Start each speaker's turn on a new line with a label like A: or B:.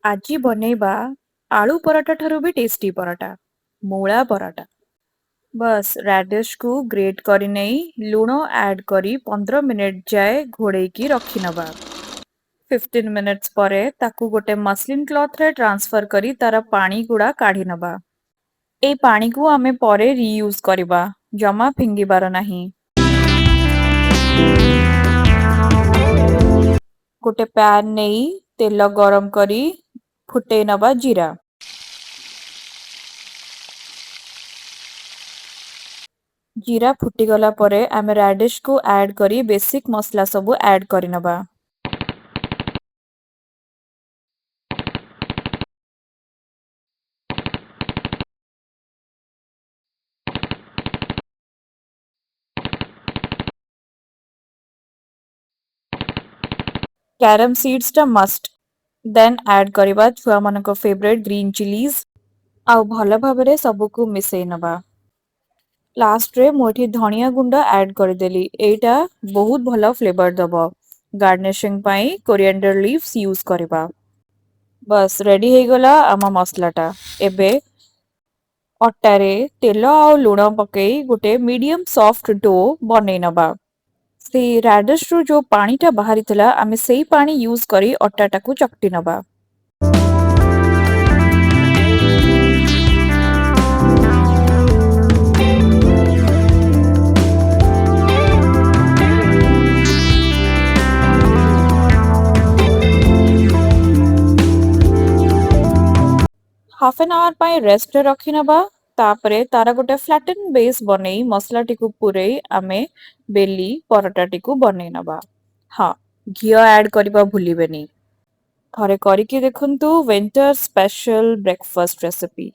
A: ଆଜି ବନେଇବା ଆଳୁ ପରଟା ଠାରୁ ବି ଟେଷ୍ଟି ପରଟା, ମୂଳା ପରଟା। ବସ୍ ରାଡିଶକୁ ଗ୍ରେଟ୍ କରି ନେଇ ଲୁଣ ଆଡ୍ କରି 15 ମିନିଟ୍ ଯାଏ ଘୋଡ଼େଇକି ରଖିନବା। 15 ମିନିଟ୍ସ ପରେ ତାକୁ ଗୋଟେ ମସଲିନ୍ କ୍ଲଥରେ ଟ୍ରାନ୍ସଫର କରି ତାର ପାଣି ଗୁଡ଼ା କାଢି ନବା। ଏଇ ପାଣିକୁ ଆମେ ପରେ ରିୟୁଜ୍ କରିବା, ଜମା ଫିଙ୍ଗିବାର ନାହିଁ। ଗୋଟେ ପ୍ୟାନ୍ ନେଇ ତେଲ ଗରମ କରି ଫୁଟେଇ ନବା ଜିରା। ଜିରା ଫୁଟିଗଲା ପରେ ଆମେ ରାଡିଶକୁ ଆଡ୍ କରି ବେସିକ୍ ମସଲା ସବୁ ଆଡ୍ କରିନବା। କ୍ୟାରମ୍ ସିଡ୍ସଟା ମଷ୍ଟ। ଦେନ୍ ଆଡ୍ କରିବା ଛୁଆମାନଙ୍କ ଫେଭରେଟ୍ ଗ୍ରୀନ୍ ଚିଲିଜ ଆଉ ଭଲ ଭାବରେ ସବୁକୁ ମିଶେଇ ନବା। ଲାଷ୍ଟରେ ମୁଁ ଏଠି ଧଣିଆ ଗୁଣ୍ଡ ଆଡ୍ କରିଦେଲି, ଏଇଟା ବହୁତ ଭଲ ଫ୍ଲେଭର ଦବ। ଗାର୍ନିଶିଂ ପାଇଁ କୋରିଆଣ୍ଡର ଲିଭ୍ସ ୟୁଜ୍ କରିବା। ବସ୍ ରେଡି ହେଇଗଲା ଆମ ମସଲାଟା। ଏବେ ଅଟାରେ ତେଲ ଆଉ ଲୁଣ ପକେଇ ଗୋଟେ ମିଡିୟମ ସଫ୍ଟ ଡୋ ବନେଇ ନବା। ସେଇ ରାଡିଶରୁ ଯୋଉ ପାଣିଟା ବାହାରିଥିଲା ଆମେ ସେଇ ପାଣି ୟୁଜ୍ କରି ଅଟାଟାକୁ ଚକଟି ନବା। ହାଫ୍ ଆନ୍ ଆୱାର ପାଇଁ ରେଷ୍ଟରେ ରଖିନବା। ତାପରେ ତାର ଗୋଟେ ଫ୍ଲାଟେନ୍ ବେସ୍ ବନେଇ ମସଲାଟିକୁ ପୂରେଇ ଆମେ ବେଲି ପରଟାଟିକୁ ବନେଇ ନବା। ହଁ, ଘିଅ ଆଡ୍ କରିବା ଭୁଲିବେନି। ଥରେ କରିକି ଦେଖନ୍ତୁ ୱିଣ୍ଟର ସ୍ପେଶାଲ ବ୍ରେକଫାଷ୍ଟ ରେସିପି।